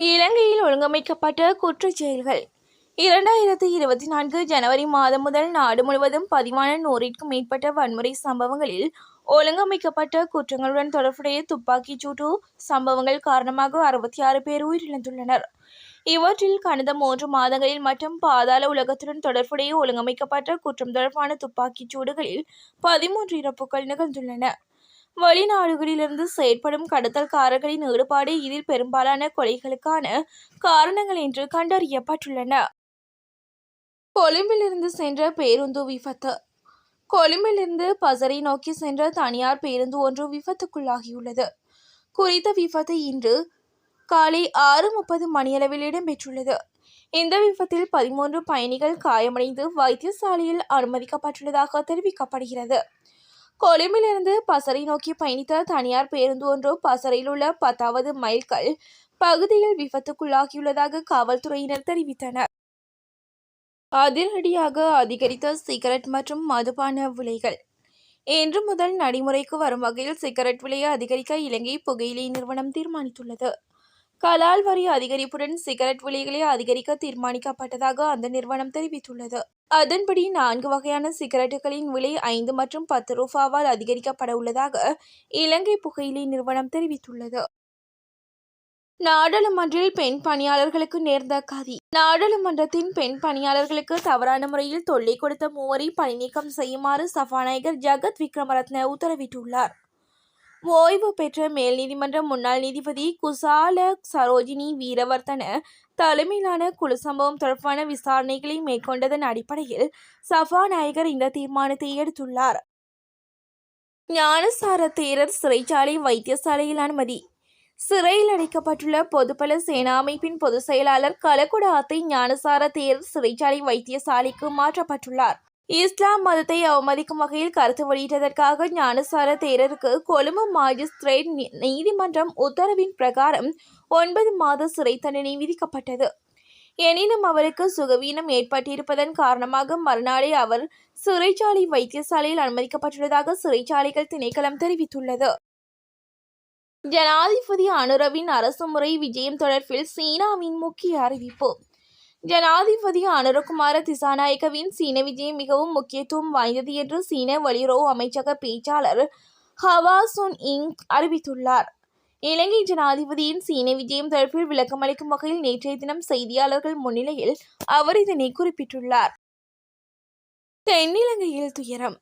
இலங்கையில் ஒழுங்கமைக்கப்பட்ட குற்றச் செயல்கள் 2024 ஜனவரி மாதம் முதல் நாடு முழுவதும் 1,100க்கும் மேற்பட்ட வன்முறை சம்பவங்களில் ஒழுங்கமைக்கப்பட்ட குற்றங்களுடன் தொடர்புடைய துப்பாக்கிச் சூட்டு சம்பவங்கள் காரணமாக 66 பேர் உயிரிழந்துள்ளனர். இவற்றில் கடந்த 3 மாதங்களில் மட்டும் பாதாள உலகத்துடன் தொடர்புடைய ஒழுங்கமைக்கப்பட்ட குற்றம் தொடர்பான துப்பாக்கிச் சூடுகளில் 13 இறப்புகள் நிகழ்ந்துள்ளன. வெளிநாடுகளிலிருந்து செயற்படும் கடத்தல்காரர்களின் ஈடுபாடு இதில் பெரும்பாலான கொலைகளுக்கான காரணங்கள் என்று கண்டறியப்பட்டுள்ளன. கொழும்பிலிருந்து சென்ற பேருந்து விபத்து. கொழும்பிலிருந்து பசறை நோக்கி சென்ற தனியார் பேருந்து ஒன்று விபத்துக்குள்ளாகியுள்ளது. குறித்த விபத்து இன்று காலை 6:30 மணியளவில் இடம்பெற்றுள்ளது. இந்த விபத்தில் 13 பயணிகள் காயமடைந்து வைத்தியசாலையில் அனுமதிக்கப்பட்டுள்ளதாக தெரிவிக்கப்படுகிறது. கொழும்பிலிருந்து பசறை நோக்கி பயணித்த தனியார் பேருந்து ஒன்று பசறையில் உள்ள 10வது மைல்கல் பகுதியில் விபத்துக்குள்ளாகியுள்ளதாக காவல்துறையினர் தெரிவித்தனர். அதிரடியாக அதிகரித்த சிகரெட் மற்றும் மதுபான விலைகள். இன்று முதல் நடைமுறைக்கு வரும் வகையில் சிகரெட் விலையை அதிகரிக்க இலங்கை புகையிலை நிறுவனம் தீர்மானித்துள்ளது. கலால் வரி அதிகரிப்புடன் சிகரெட் விலைகளை அதிகரிக்க தீர்மானிக்கப்பட்டதாக அந்த நிறுவனம் தெரிவித்துள்ளது. அதன்படி 4 வகையான சிகரெட்டுகளின் விலை 5 மற்றும் 10 ரூபாவால் அதிகரிக்கப்பட உள்ளதாக இலங்கை புகையிலை நிறுவனம் தெரிவித்துள்ளது. நாடாளுமன்றில் பெண் பணியாளர்களுக்கு நேர்ந்த கதி. நாடாளுமன்றத்தின் பெண் பணியாளர்களுக்கு தவறான முறையில் தொல்லை கொடுத்த 3 பணி நீக்கம் செய்யுமாறு சபாநாயகர் ஜகத் விக்ரமரத்ன உத்தரவிட்டுள்ளார். ஓய்வு பெற்ற மேல் நீதிமன்ற முன்னாள் நீதிபதி குசால சரோஜினி வீரவர்தன தலைமையிலான குழு சம்பவம் தொடர்பான விசாரணைகளை மேற்கொண்டதன் அடிப்படையில் சபாநாயகர் இந்த தீர்மானத்தை எடுத்துள்ளார். ஞானசார தேரர் சிறைச்சாலை வைத்தியசாலையில் அனுமதி. சிறையில் அடைக்கப்பட்டுள்ள பொதுபல சேனா அமைப்பின் பொதுச் செயலாளர் கலகுட அத்தை ஞானசார தேரர் சிறைச்சாலை வைத்தியசாலைக்கு மாற்றப்பட்டுள்ளார். இஸ்லாம் மதத்தை அவமதிக்கும் வகையில் கருத்து வெளியிட்டதற்காக ஞானசார தேரருக்கு கொழும்பு மாஜிஸ்திரேட் நீதிமன்றம் உத்தரவின் பிரகாரம் 9 மாத சிறை தண்டனை விதிக்கப்பட்டது. எனினும் அவருக்கு சுகவீனம் ஏற்பட்டிருப்பதன் காரணமாக மறுநாளே அவர் சிறைச்சாலை வைத்தியசாலையில் அனுமதிக்கப்பட்டுள்ளதாக சிறைச்சாலைகள் திணைக்களம் தெரிவித்துள்ளது. ஜனாதிபதி அனுரவின் அரசுமுறை விஜயம் தொடர்பில் சீனாவின் முக்கிய அறிவிப்பு. ஜனாதிபதி அனுரகுமார திசாநாயக்கவின் சீன விஜயம் மிகவும் முக்கியத்துவம் வாய்ந்தது என்று சீன வெளியுறவு அமைச்சக பேச்சாளர் ஹவா சுன் இங் அறிவித்துள்ளார். இலங்கை ஜனாதிபதியின் சீன விஜயம் தொடர்பில் விளக்கமளிக்கும் வகையில் நேற்றைய தினம் செய்தியாளர்கள் முன்னிலையில் அவர் இதனை குறிப்பிட்டுள்ளார். தென்னிலங்கையில் துயரம்.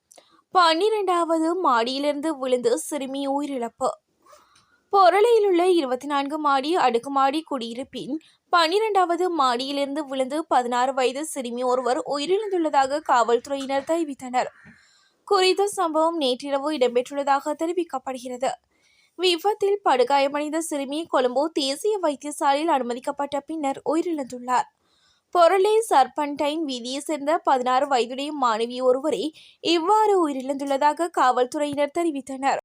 12வது மாடியிலிருந்து விழுந்து சிறுமி உயிரிழப்பு. பொருளையில் உள்ள 24 மாடி அடுக்குமாடி குடியிருப்பின் 12வது மாடியிலிருந்து விழுந்து 16 வயது சிறுமி ஒருவர் உயிரிழந்துள்ளதாக காவல்துறையினர் தெரிவித்தனர். குறித்த சம்பவம் நேற்றிரவு இடம்பெற்றுள்ளதாக தெரிவிக்கப்படுகிறது. விபத்தில் படுகாயமடைந்த சிறுமி கொழும்பு தேசிய வைத்தியசாலையில் அனுமதிக்கப்பட்ட பின்னர் உயிரிழந்துள்ளார். பொருளை சர்பன்டைன் வீதியை சேர்ந்த 16 வயதுடைய மாணவி ஒருவரே இவ்வாறு உயிரிழந்துள்ளதாக காவல்துறையினர் தெரிவித்தனர்.